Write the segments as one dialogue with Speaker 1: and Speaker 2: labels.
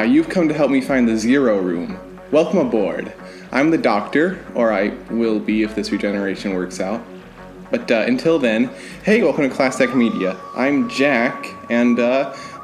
Speaker 1: You've come to help me find the Zero Room. Welcome aboard. I'm the Doctor, or I will be if this regeneration works out. But until then, hey, welcome to Class Tech Media. I'm Jack, and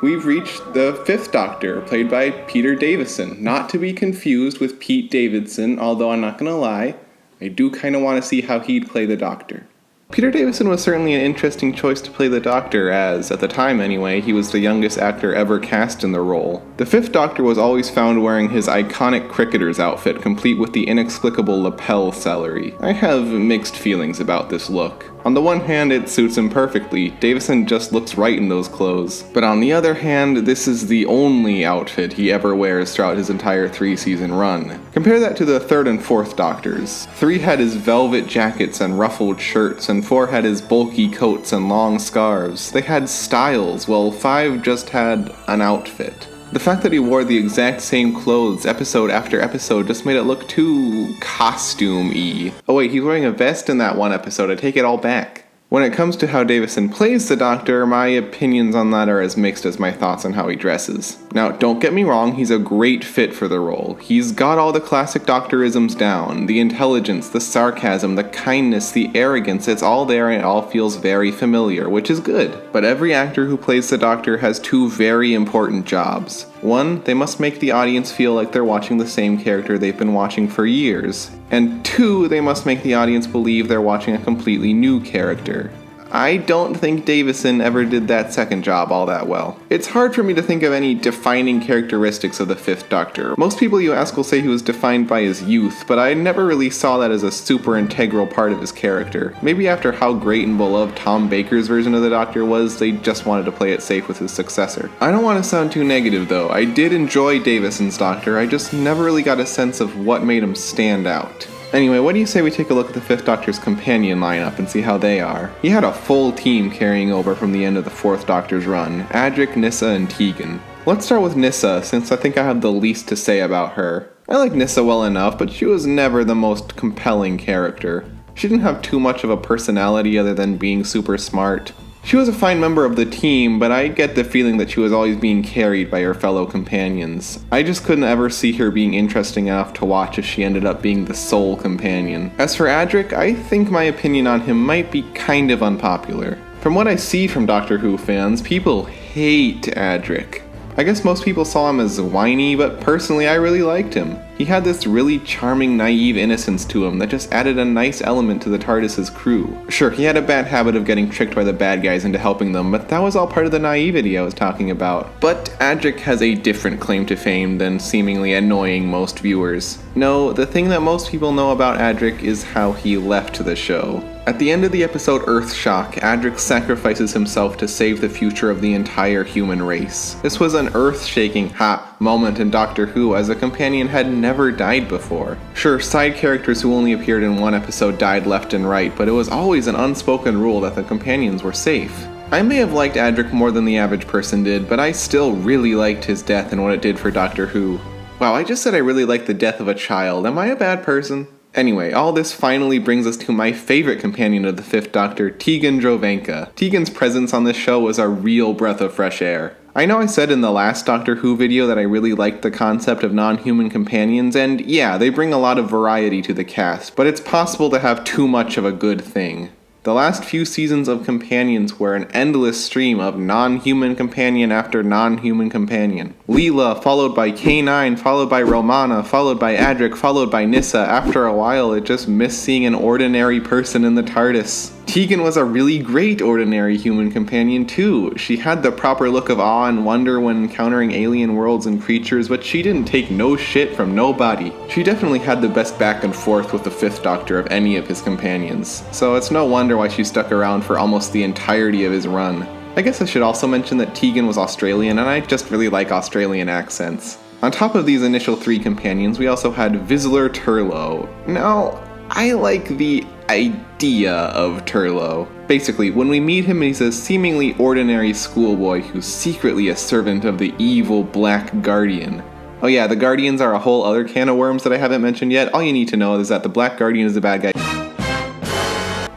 Speaker 1: we've reached the 5th Doctor, played by Peter Davison. Not to be confused with Pete Davidson, although I'm not gonna lie, I do kind of want to see how he'd play the Doctor. Peter Davison was certainly an interesting choice to play the Doctor as, at the time anyway, he was the youngest actor ever cast in the role. The 5th Doctor was always found wearing his iconic cricketer's outfit, complete with the inexplicable lapel celery. I have mixed feelings about this look. On the one hand, it suits him perfectly. Davison just looks right in those clothes. But on the other hand, this is the only outfit he ever wears throughout his entire 3-season run. Compare that to the 3rd and 4th Doctors. 3 had his velvet jackets and ruffled shirts, and 4 had his bulky coats and long scarves. They had styles, while 5 just had an outfit. The fact that he wore the exact same clothes episode after episode just made it look too costume-y. Oh wait, he's wearing a vest in that one episode, I take it all back. When it comes to how Davison plays the Doctor, my opinions on that are as mixed as my thoughts on how he dresses. Now, don't get me wrong, he's a great fit for the role. He's got all the classic Doctorisms down. The intelligence, the sarcasm, the kindness, the arrogance, it's all there and it all feels very familiar, which is good. But every actor who plays the Doctor has 2 very important jobs. 1, they must make the audience feel like they're watching the same character they've been watching for years. And 2, they must make the audience believe they're watching a completely new character. I don't think Davison ever did that second job all that well. It's hard for me to think of any defining characteristics of the 5th Doctor. Most people you ask will say he was defined by his youth, but I never really saw that as a super integral part of his character. Maybe after how great and beloved Tom Baker's version of the Doctor was, they just wanted to play it safe with his successor. I don't want to sound too negative though. I did enjoy Davison's Doctor, I just never really got a sense of what made him stand out. Anyway, what do you say we take a look at the 5th Doctor's companion lineup and see how they are? He had a full team carrying over from the end of the 4th Doctor's run: Adric, Nyssa, and Tegan. Let's start with Nyssa, since I think I have the least to say about her. I like Nyssa well enough, but she was never the most compelling character. She didn't have too much of a personality other than being super smart. She was a fine member of the team, but I get the feeling that she was always being carried by her fellow companions. I just couldn't ever see her being interesting enough to watch if she ended up being the sole companion. As for Adric, I think my opinion on him might be kind of unpopular. From what I see from Doctor Who fans, people hate Adric. I guess most people saw him as whiny, but personally I really liked him. He had this really charming, naive innocence to him that just added a nice element to the TARDIS's crew. Sure, he had a bad habit of getting tricked by the bad guys into helping them, but that was all part of the naivety I was talking about. But Adric has a different claim to fame than seemingly annoying most viewers. No, the thing that most people know about Adric is how he left the show. At the end of the episode Earthshock, Adric sacrifices himself to save the future of the entire human race. This was an earth-shaking moment in Doctor Who, as a companion had never died before. Sure, side characters who only appeared in one episode died left and right, but it was always an unspoken rule that the companions were safe. I may have liked Adric more than the average person did, but I still really liked his death and what it did for Doctor Who. Wow, I just said I really liked the death of a child. Am I a bad person? Anyway, all this finally brings us to my favorite companion of the 5th Doctor, Tegan Drovanka. Tegan's presence on this show was a real breath of fresh air. I know I said in the last Doctor Who video that I really liked the concept of non-human companions, and yeah, they bring a lot of variety to the cast, but it's possible to have too much of a good thing. The last few seasons of Companions were an endless stream of non-human companion after non-human companion. Leela, followed by K9, followed by Romana, followed by Adric, followed by Nyssa. After a while, it just missed seeing an ordinary person in the TARDIS. Tegan was a really great ordinary human companion too. She had the proper look of awe and wonder when encountering alien worlds and creatures, but she didn't take no shit from nobody. She definitely had the best back and forth with the 5th Doctor of any of his companions, so it's no wonder why she stuck around for almost the entirety of his run. I guess I should also mention that Tegan was Australian, and I just really like Australian accents. On top of these initial 3 companions, we also had Vizsla Turlough. Now, I like the idea of Turlough. Basically, when we meet him, he's a seemingly ordinary schoolboy who's secretly a servant of the evil Black Guardian. Oh yeah, the Guardians are a whole other can of worms that I haven't mentioned yet. All you need to know is that the Black Guardian is a bad guy.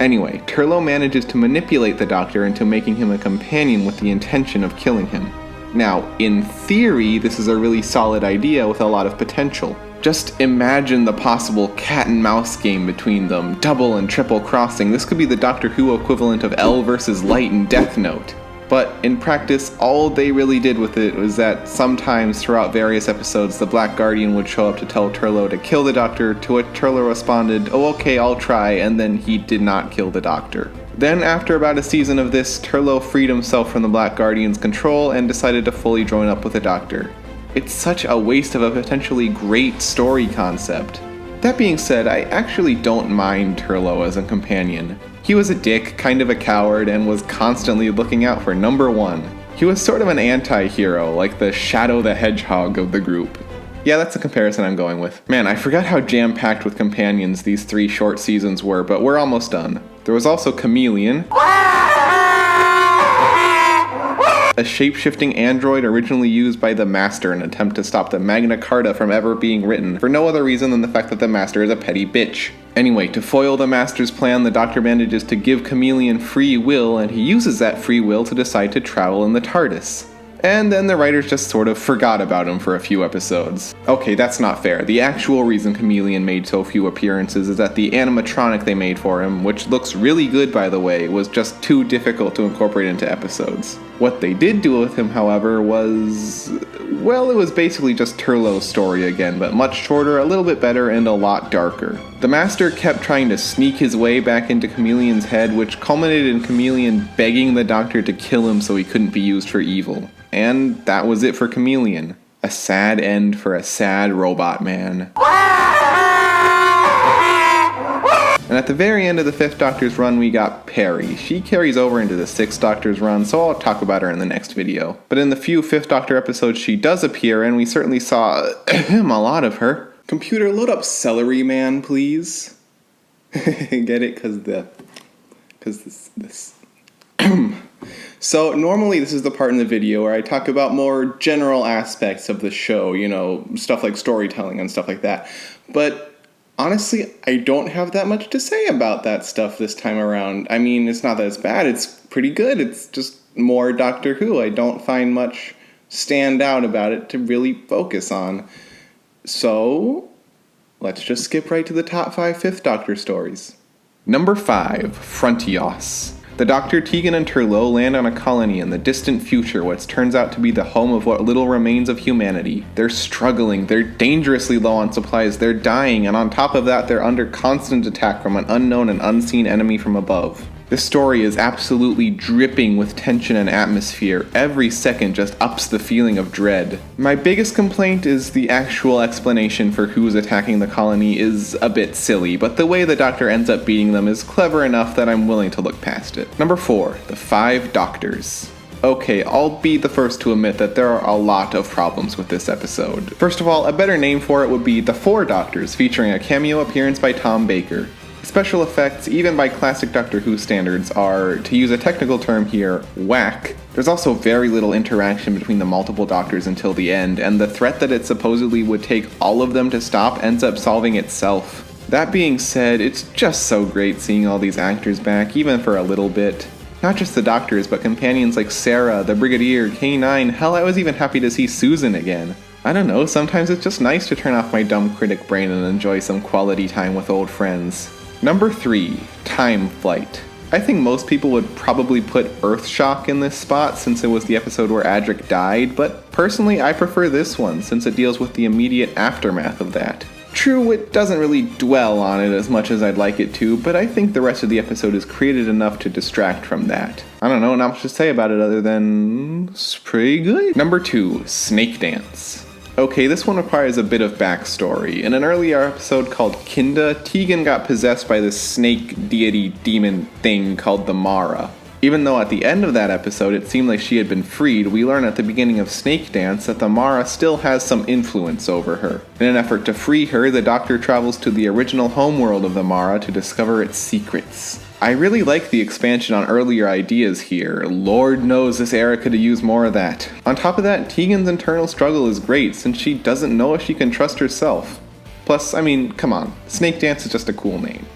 Speaker 1: Anyway, Turlough manages to manipulate the Doctor into making him a companion with the intention of killing him. Now, in theory, this is a really solid idea with a lot of potential. Just imagine the possible cat and mouse game between them, double and triple crossing. This could be the Doctor Who equivalent of L versus Light in Death Note. But in practice, all they really did with it was that sometimes throughout various episodes, the Black Guardian would show up to tell Turlough to kill the Doctor, to which Turlough responded, "Oh, okay, I'll try," and then he did not kill the Doctor. Then, after about a season of this, Turlough freed himself from the Black Guardian's control and decided to fully join up with the Doctor. It's such a waste of a potentially great story concept. That being said, I actually don't mind Turlough as a companion. He was a dick, kind of a coward, and was constantly looking out for number one. He was sort of an anti-hero, like the Shadow the Hedgehog of the group. Yeah, that's the comparison I'm going with. Man, I forgot how jam-packed with companions these 3 short seasons were, but we're almost done. There was also Chameleon, a shape-shifting android originally used by the Master in an attempt to stop the Magna Carta from ever being written, for no other reason than the fact that the Master is a petty bitch. Anyway, to foil the Master's plan, the Doctor manages to give Chameleon free will, and he uses that free will to decide to travel in the TARDIS. And then the writers just sort of forgot about him for a few episodes. Okay, that's not fair. The actual reason Chameleon made so few appearances is that the animatronic they made for him, which looks really good by the way, was just too difficult to incorporate into episodes. What they did do with him, however, was... well, it was basically just Turlough's story again, but much shorter, a little bit better, and a lot darker. The Master kept trying to sneak his way back into Chameleon's head, which culminated in Chameleon begging the Doctor to kill him so he couldn't be used for evil. And that was it for Chameleon. A sad end for a sad robot man. And at the very end of the 5th Doctor's run, we got Peri. She carries over into the 6th Doctor's run, so I'll talk about her in the next video. But in the few 5th Doctor episodes she does appear, and we certainly saw a lot of her. Computer, load up Celery Man, please. Get it? Cause this. So normally this is the part in the video where I talk about more general aspects of the show, you know, stuff like storytelling and stuff like that. But honestly, I don't have that much to say about that stuff this time around. I mean, it's not that it's bad, it's pretty good. It's just more Doctor Who. I don't find much stand out about it to really focus on. So, let's just skip right to the top 5 5th Doctor stories. Number 5, Frontios. The Doctor, Tegan, and Turlough land on a colony in the distant future, which turns out to be the home of what little remains of humanity. They're struggling, they're dangerously low on supplies, they're dying, and on top of that, they're under constant attack from an unknown and unseen enemy from above. This story is absolutely dripping with tension and atmosphere. Every second just ups the feeling of dread. My biggest complaint is the actual explanation for who's attacking the colony is a bit silly, but the way the Doctor ends up beating them is clever enough that I'm willing to look past it. Number 4, the 5 Doctors. Okay, I'll be the first to admit that there are a lot of problems with this episode. First of all, a better name for it would be The 4 Doctors, featuring a cameo appearance by Tom Baker. Special effects, even by classic Doctor Who standards, are, to use a technical term here, whack. There's also very little interaction between the multiple Doctors until the end, and the threat that it supposedly would take all of them to stop ends up solving itself. That being said, it's just so great seeing all these actors back, even for a little bit. Not just the Doctors, but companions like Sarah, the Brigadier, K9, hell, I was even happy to see Susan again. I don't know, sometimes it's just nice to turn off my dumb critic brain and enjoy some quality time with old friends. Number 3, Time Flight. I think most people would probably put Earthshock in this spot since it was the episode where Adric died, but personally I prefer this one since it deals with the immediate aftermath of that. True, it doesn't really dwell on it as much as I'd like it to, but I think the rest of the episode is created enough to distract from that. I don't know, not much to say about it other than it's pretty good. Number 2, Snake Dance. Okay, this one requires a bit of backstory. In an earlier episode called Kinda, Tegan got possessed by this snake deity demon thing called the Mara. Even though at the end of that episode it seemed like she had been freed, we learn at the beginning of Snake Dance that the Mara still has some influence over her. In an effort to free her, the Doctor travels to the original homeworld of the Mara to discover its secrets. I really like the expansion on earlier ideas here. Lord knows this era could have used more of that. On top of that, Tegan's internal struggle is great since she doesn't know if she can trust herself. Plus, I mean, come on, Snake Dance is just a cool name.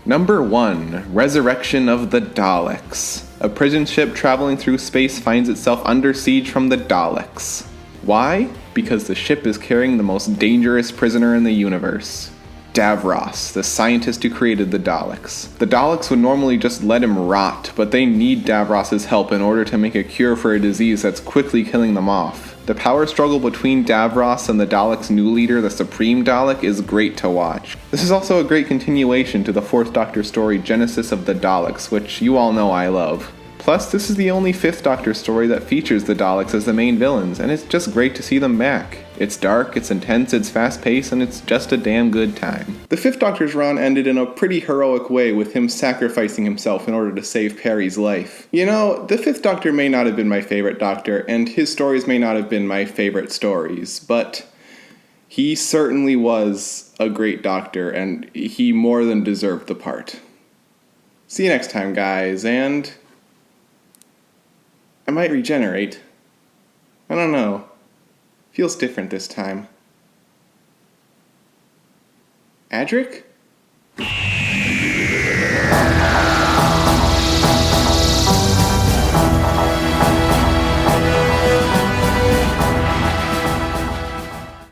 Speaker 1: Number 1, Resurrection of the Daleks. A prison ship traveling through space finds itself under siege from the Daleks. Why? Because the ship is carrying the most dangerous prisoner in the universe. Davros, the scientist who created the Daleks. The Daleks would normally just let him rot, but they need Davros' help in order to make a cure for a disease that's quickly killing them off. The power struggle between Davros and the Daleks' new leader, the Supreme Dalek, is great to watch. This is also a great continuation to the 4th Doctor story Genesis of the Daleks, which you all know I love. Plus, this is the only 5th Doctor story that features the Daleks as the main villains, and it's just great to see them back. It's dark, it's intense, it's fast-paced, and it's just a damn good time. The 5th Doctor's run ended in a pretty heroic way, with him sacrificing himself in order to save Perry's life. You know, the 5th Doctor may not have been my favorite Doctor, and his stories may not have been my favorite stories, but he certainly was a great Doctor, and he more than deserved the part. See you next time, guys, and I might regenerate. I don't know. Feels different this time. Adric?